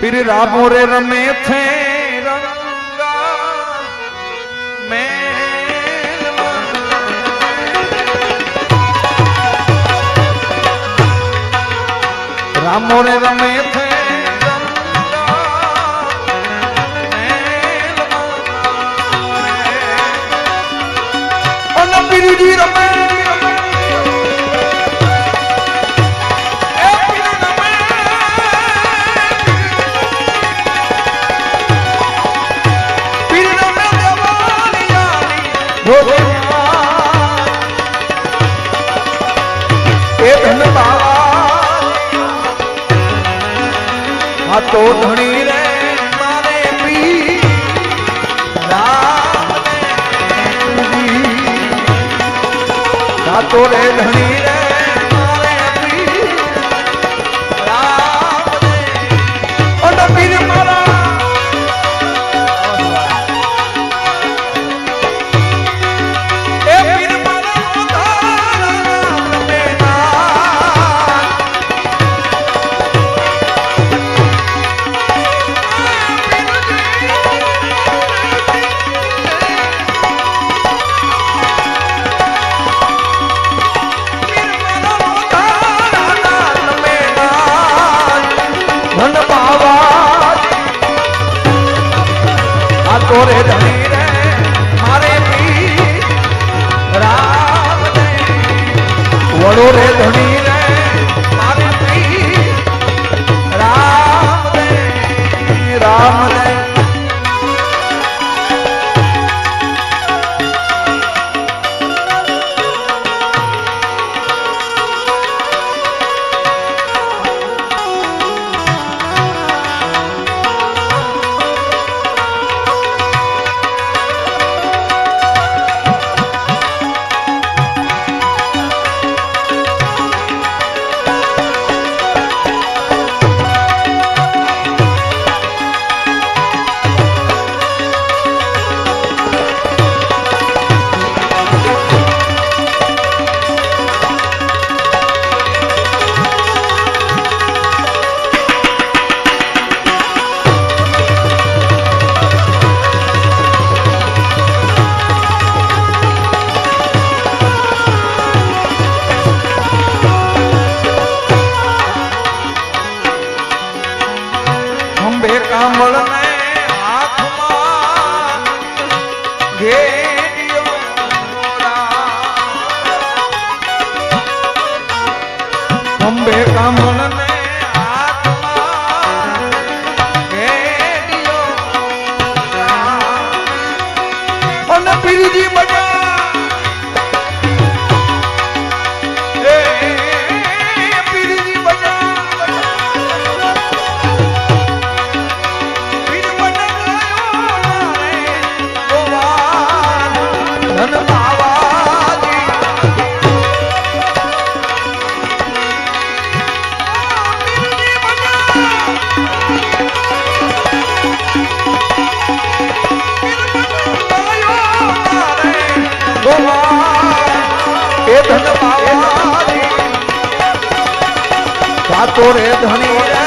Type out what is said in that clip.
फिर रामो रे रमे थे रंगा में रामो रे रमे थे रंगा पीर जी रमे तो धनी रे मारे पी राम तो रे धनी रे मारे पी राम और पीर मारा तोरे धनी रे मारे पी राम दे वड़ो रे धनी रे मारे पी राम दे राम दे कांबल में हाथ मां घेरियो खंबे कांबल में हाथ मां घेरियो और पीर जी बजा तोरे धनी